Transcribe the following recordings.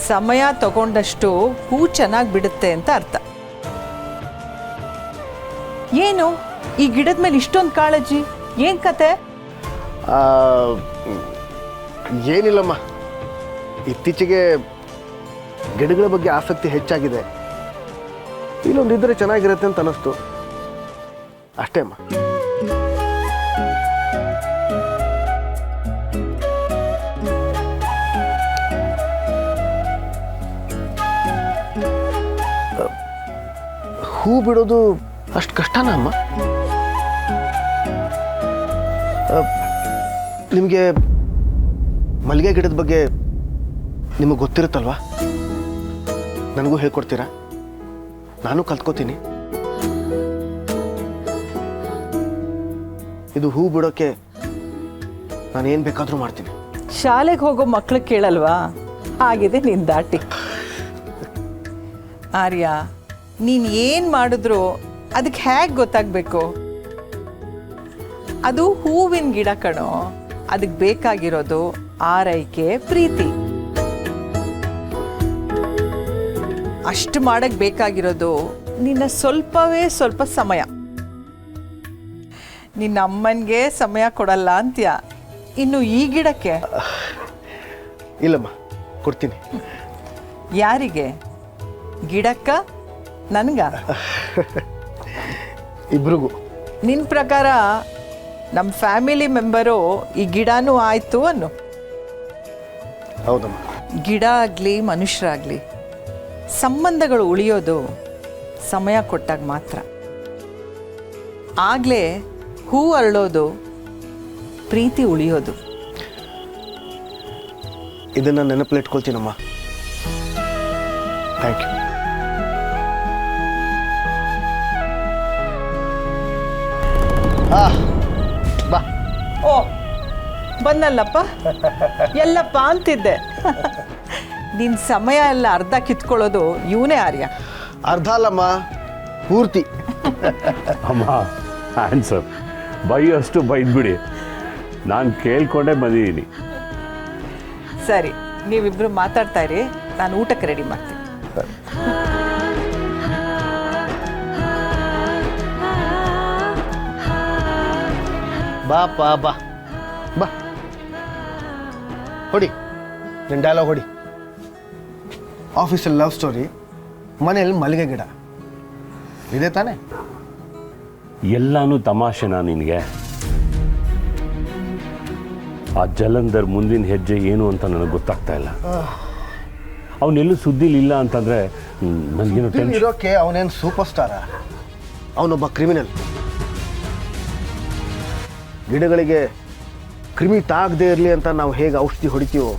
ಸಮಯ ತಗೊಂಡಷ್ಟು ಹೂ ಚೆನ್ನಾಗಿ ಬಿಡುತ್ತೆ ಅಂತ ಅರ್ಥ. ಏನು ಈ ಗಿಡದ ಮೇಲೆ ಇಷ್ಟೊಂದು ಕಾಳಜಿ? ಏನು ಕತೆ? ಏನಿಲ್ಲಮ್ಮ, ಇತ್ತೀಚೆಗೆ ಗಿಡಗಳ ಬಗ್ಗೆ ಆಸಕ್ತಿ ಹೆಚ್ಚಾಗಿದೆ. ಇಲ್ಲೊಂದಿದ್ರೆ ಚೆನ್ನಾಗಿರುತ್ತೆ ಅಂತ ಅನ್ನಿಸ್ತು ಅಷ್ಟೇ ಅಮ್ಮ. ಹೂ ಬಿಡೋದು ಅಷ್ಟು ಕಷ್ಟನಾ ಅಮ್ಮ? ನಿಮಗೆ ಮಲ್ಲಿಗೆ ಗಿಡದ ಬಗ್ಗೆ ನಿಮಗೆ ಗೊತ್ತಿರುತ್ತಲ್ವಾ? ನನಗೂ ಹೇಳ್ಕೊಡ್ತೀರಾ? ನಾನು ಕಲ್ತ್ಕೋತೀನಿ. ಇದು ಹೂ ಬಿಡೋಕ್ಕೆ ನಾನು ಏನು ಬೇಕಾದರೂ ಮಾಡ್ತೀನಿ. ಶಾಲೆಗೆ ಹೋಗೋ ಮಕ್ಳು ಕೇಳಲ್ವಾ? ಆಗಿದೆ ನಿನ್ನ ದಾಟಿ. ಆರ್ಯ, ನೀನು ಏನು ಮಾಡಿದ್ರು ಅದಕ್ಕೆ ಹೇಗೆ ಗೊತ್ತಾಗಬೇಕು? ಅದು ಹೂವಿನ ಗಿಡ ಕಣೋ. ಅದಕ್ಕೆ ಬೇಕಾಗಿರೋದು ಆರೈಕೆ, ಪ್ರೀತಿ. ಅಷ್ಟು ಮಾಡಕ್ಕೆ ಬೇಕಾಗಿರೋದು ನಿನ್ನ ಸ್ವಲ್ಪವೇ ಸ್ವಲ್ಪ ಸಮಯ. ನಿನ್ನ ಅಮ್ಮನಿಗೆ ಸಮಯ ಕೊಡಲ್ಲ ಅಂತ್ಯ, ಇನ್ನು ಈ ಗಿಡಕ್ಕೆ? ಇಲ್ಲಮ್ಮ, ಕೊಡ್ತೀನಿ. ಯಾರಿಗೆ? ಗಿಡಕ್ಕ? ನನಗ? ಇಬ್ರಿಗೂ. ನಿನ್ನ ಪ್ರಕಾರ ನಮ್ಮ ಫ್ಯಾಮಿಲಿ ಮೆಂಬರು ಈ ಗಿಡನೂ ಆಯಿತು ಅನ್ನು. ಹೌದಮ್ಮ. ಗಿಡ ಆಗಲಿ ಮನುಷ್ಯರಾಗಲಿ ಸಂಬಂಧಗಳು ಉಳಿಯೋದು ಸಮಯ ಕೊಟ್ಟಾಗ ಮಾತ್ರ. ಆಗಲೇ ಹೂ ಅರಳೋದು, ಪ್ರೀತಿ ಉಳಿಯೋದು. ಇದನ್ನು ನೆನಪಲ್ಲಿಟ್ಕೊಳ್ತೀನಮ್ಮ. Thank you. ಬಾ. ಓ, ಬಂದಲ್ಲಪ್ಪ. ಎಲ್ಲಪ್ಪ ಅಂತಿದ್ದೆ. ನಿನ್ನ ಸಮಯ ಎಲ್ಲ ಅರ್ಧ ಕಿತ್ಕೊಳ್ಳೋದು ಇವನೇ ಆರ್ಯ. ಅರ್ಧ ಅಲ್ಲಮ್ಮ, ಪೂರ್ತಿ. ಅಮ್ಮ, ಆನ್ಸರ್ ಬೈಯಷ್ಟು ಬೈದ್ಬಿಡಿ, ನಾನು ಕೇಳ್ಕೊಂಡೇ ಬಂದಿದ್ದೀನಿ. ಸರಿ, ನೀವಿಬ್ರು ಮಾತಾಡ್ತಾ ಇರಿ, ನಾನು ಊಟಕ್ಕೆ ರೆಡಿ ಮಾಡ್ತೀನಿ. ಬಾ ಬಾ ಬಾ ಬಾ, ಹೊಡಿ ನಿನ್ನ ಡೈಲಾಗ್ ಹೊಡಿ. ಆಫೀಸಲ್ಲಿ ಲವ್ ಸ್ಟೋರಿ, ಮನೇಲಿ ಮಲ್ಲಿಗೆ ಗಿಡ, ಇದೆ ತಾನೇ? ಎಲ್ಲಾನು ತಮಾಷೆನಾ ನಿನಗೆ? ಆ ಜಲಂಧರ್ ಮುಂದಿನ ಹೆಜ್ಜೆ ಏನು ಅಂತ ನನಗೆ ಗೊತ್ತಾಗ್ತಾ ಇಲ್ಲ. ಅವನೆಲ್ಲೂ ಸುದ್ದಿಲಿಲ್ಲ ಅಂತಂದರೆ ನನಗೇನು ಟೆನ್ಷನ್. ಇರೋಕ್ಕೆ ಅವನೇನು ಸೂಪರ್ ಸ್ಟಾರ? ಅವನೊಬ್ಬ ಕ್ರಿಮಿನಲ್. ಗಿಡಗಳಿಗೆ ಕ್ರಿಮಿ ತಾಗದೇ ಇರಲಿ ಅಂತ ನಾವು ಹೇಗೆ ಔಷಧಿ ಹೊಡಿತೀವೋ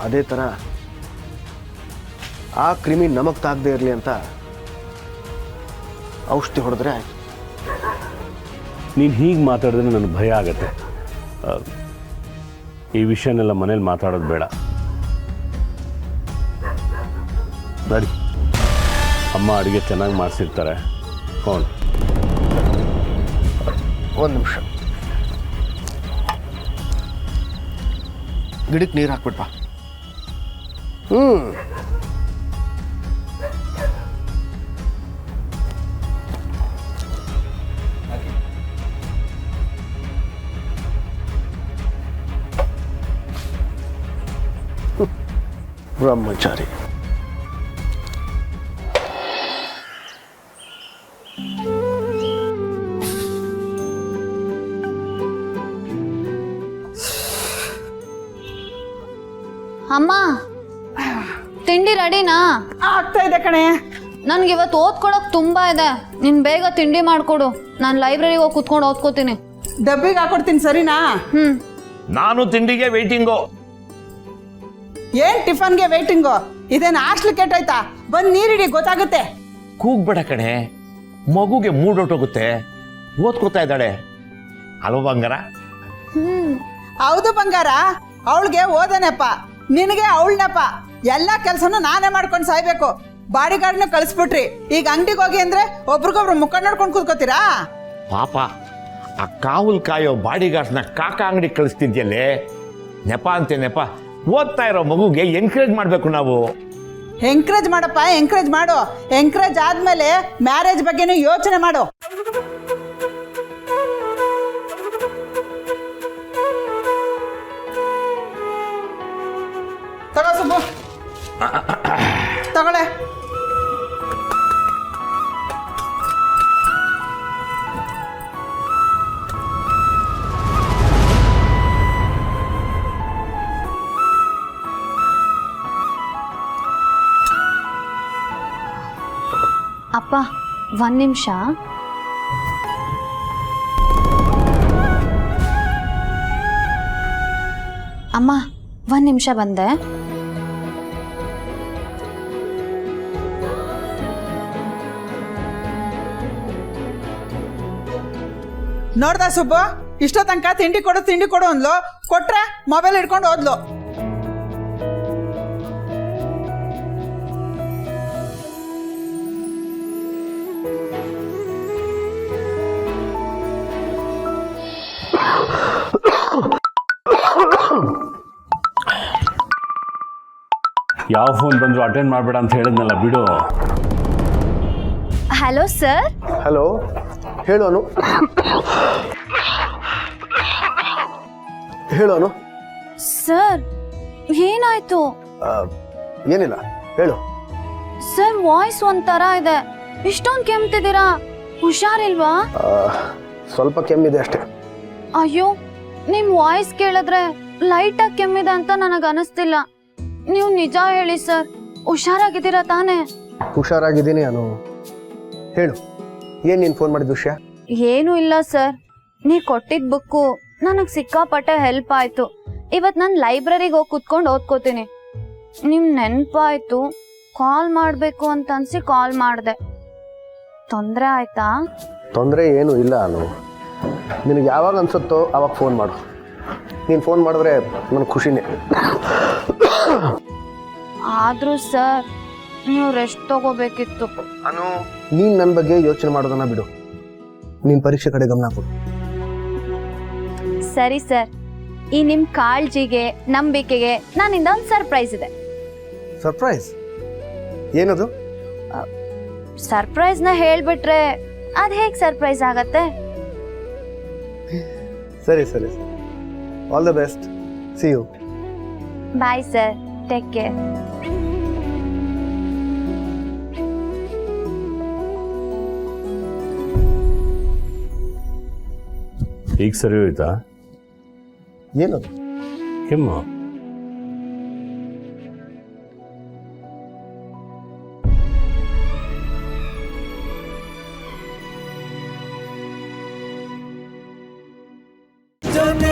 ಅದೇ ಥರ ಆ ಕ್ರಿಮಿ ನಮಗೆ ತಾಗದೇ ಇರಲಿ ಅಂತ ಔಷಧಿ ಹೊಡೆದ್ರೆ ಆಯ್ತು. ನೀನು ಹೀಗೆ ಮಾತಾಡಿದ್ರೆ ನನಗೆ ಭಯ ಆಗತ್ತೆ. ಈ ವಿಷಯನೆಲ್ಲ ಮನೇಲಿ ಮಾತಾಡೋದು ಬೇಡ. ನಡಿ, ಅಮ್ಮ ಅಡುಗೆ ಚೆನ್ನಾಗಿ ಮಾಡಿಸಿರ್ತಾರೆ. ಫೋನ್ ಒಂದು ನಿಮಿಷ. ಗಿಡಕ್ಕೆ ನೀರು ಹಾಕ್ಬಿಟ್ಟ. ಬ್ರಹ್ಮಚಾರಿ. ಅಮ್ಮ, ತಿಂಡಿ ರೆಡಿನಾ? ಆಗ್ತಾ ಇದೆ ಕಣೆ. ನನ್ಗೆ ಇವತ್ತು ಓದ್ಕೊಳಕ್ ತುಂಬಾ ಇದೆ. ನೀನ್ ಬೇಗ ತಿಂಡಿ ಮಾಡ್ಕೊಡು, ನಾನು ಲೈಬ್ರರಿಗೆ ಹೋಗಿ ಕುತ್ಕೊಂಡು ಓದ್ಕೋತೀನಿ. ಡಬ್ಬಿಗೆ ಹಾಕೊಡ್ತೀನಿ, ಸರಿನಾ? ನಾನು ತಿಂಡಿಗೆ ವೇಟಿಂಗು. ಏನ್ ಟಿಫನ್ಗೆ ವೇಟಿಂಗು? ಇದೇನು ಹಾಸ್ಟ್ಲ್ ಕೆಟ್ಟೋಯ್ತಾ? ಬಂದು ನೀರಿಡಿ, ಗೊತ್ತಾಗುತ್ತೆ. ಕೂಗ್ಬೇಡ ಕಣೆ, ಮಗುಗೆ ಮೂಡೊಟ್ಟೋಗುತ್ತೆ. ಓದ್ಕೋತಾ ಇದ್ದಾಳೆ ಅಲ್ವ ಬಂಗಾರ? ಹೌದು ಬಂಗಾರ, ಅವಳಿಗೆ ಓದನೆಪ್ಪ, ನಿನಗೆ ಅವಳನಪ್ಪ. ಎಲ್ಲ ಕೆಲಸನೂ ನಾನೇ ಮಾಡ್ಕೊಂಡು ಸಾಯ್ಬೇಕು. ಬಾಡಿಗಾರ್ಡ್ನ ಕಳಿಸ್ಬಿಟ್ರಿ, ಈಗ ಅಂಗಡಿಗೆ ಹೋಗಿ ಅಂದ್ರೆ ಒಬ್ರಿಗೊಬ್ರು ಮುಖ ನೋಡ್ಕೊಂಡು ಕೂತ್ಕೋತೀರಾ? ಪಾಪ, ಆ ಕಾವಲ್ ಕಾಯೋ ಬಾಡಿಗಾರ್ಡ್ಸ್ನ ಕಾಕ ಅಂಗಡಿ ಕಳಿಸ್ತಿದ್ಯಲ್ಲೇ. ನೆಪ ಅಂತೆ ನೆಪ, ಓದ್ತಾ ಇರೋ ಮಗುಗೆ ಎನ್ಕರೇಜ್ ಮಾಡಬೇಕು ನಾವು. ಎಂಕರೇಜ್ ಮಾಡಪ್ಪ, ಎಂಕರೇಜ್ ಮಾಡು. ಎಂಕರೇಜ್ ಆದ್ಮೇಲೆ ಮ್ಯಾರೇಜ್ ಬಗ್ಗೆನೂ ಯೋಚನೆ ಮಾಡು. ತಗೋ ಸುಬ್ಬು, ತಗೊಳ್ಳೆ. ಅಪ್ಪ 1 ನಿಮಿಷ. ಅಮ್ಮ 1 ನಿಮಿಷ ಬಂದೆ. ನೋಡ್ದ ಸುಬ್ಬು, ಇಷ್ಟೋ ತನಕ ತಿಂಡಿ ಕೊಡು ಅಂದ್ಲು. ಕೊಟ್ರೆ ಮೊಬೈಲ್ ಹಿಡ್ಕೊಂಡು ಹೋದ್ಲು. ಯಾವ ಫೋನ್ ಬಂದರೂ ಅಟೆಂಡ್ ಮಾಡಬೇಡ ಅಂತ ಹೇಳಿದ್ನಲ್ಲ, ಬಿಡು. Hello sir. ಹಲೋ, ಹೇಳು ಅನು. ಹೇಳು ಅನು. ಸರ್ ಏನಾಯ್ತು? ಏನಿಲ್ಲ, ಹೇಳು. ಸರ್ ವಾಯ್ಸ್ ಒಂಥರ ಇದೆ. ಇಷ್ಟೊಂದು ಕೆಮ್ತಿದ್ದೀರಾ, ಹುಷಾರಿಲ್ವಾ? ಸ್ವಲ್ಪ ಕೆಮ್ಮಿದೆ ಅಷ್ಟೇ. ಅಯ್ಯೋ, ನಿಮ್ ವಾಯ್ಸ್ ಕೇಳಿದ್ರೆ ಲೈಟಾಗಿ ಕೆಮ್ಮಿದೆ ಅಂತ ನನಗೆ ಅನಿಸ್ತಿಲ್ಲ. ನೀವು ನಿಜ ಹೇಳಿ ಸರ್, ಹುಷಾರಾಗಿದ್ದೀರಾ ತಾನೇ? ಹುಷಾರಾಗಿದ್ದೀನಿ ಅನು. ಹೇಳು, ಏನು ನೀನು ಫೋನ್ ಮಾಡಿದ ವಿಷಯ? ಏನೂ ಇಲ್ಲ ಸರ್, ನೀವು ಕೊಟ್ಟಿದ್ದ ಬುಕ್ಕು ನನಗೆ ಸಿಕ್ಕಾಪಟ್ಟೆ ಹೆಲ್ಪ್ ಆಯಿತು. ಇವತ್ತು ನಾನು ಲೈಬ್ರರಿಗೆ ಹೋಗಿ ಕುತ್ಕೊಂಡು ಓದ್ಕೋತೀನಿ. ನಿಮ್ಮ ನೆನಪಾಯಿತು, ಕಾಲ್ ಮಾಡಬೇಕು ಅಂತ ಅನಿಸಿ ಕಾಲ್ ಮಾಡಿದೆ. ತೊಂದರೆ ಆಯ್ತಾ? ತೊಂದರೆ ಏನೂ ಇಲ್ಲ ಅನು. ನಿನಗೆ ಯಾವಾಗ ಅನಿಸುತ್ತೋ ಆವಾಗ ಫೋನ್ ಮಾಡು. ನೀನು ಫೋನ್ ಮಾಡಿದ್ರೆ ನನಗೆ ಖುಷಿನೇ. ಆದರೂ ಸರ್, ನೀವು ರೆಸ್ಟ್ ತಗೋಬೇಕಿತ್ತು. ಅನು, ನೀನು ನನ್ನ ಬಗ್ಗೆ ಯೋಚನೆ ಮಾಡೋದನ್ನ ಬಿಡು. ನೀನು ಪರೀಕ್ಷೆ ಕಡೆ ಗಮನ ಕೊಡು. ಸರಿ ಸರ್, ಈ ನಿಮ್ಮ ಕಾಳಜಿಗೆ ನಂಬಿಕೆಗೆ ನನ್ನಿಂದ ಒಂದು ಸರ್ಪ್ರೈಸ್ ಇದೆ. ಸರ್ಪ್ರೈಸ್? ಏನದು? ಸರ್ಪ್ರೈಸ್ನ ಹೇಳ್ಬಿಟ್ರೆ ಅದು ಹೇಗೆ ಸರ್ಪ್ರೈಸ್ ಆಗತ್ತೆ? ಸರಿ ಸರಿ, all the best. See you. Bye sir, take care. ಈಗ ಸರಿ ಹೋಯ್ತಾ? ಏನದು? ಕೆಮ್ಮು. Don't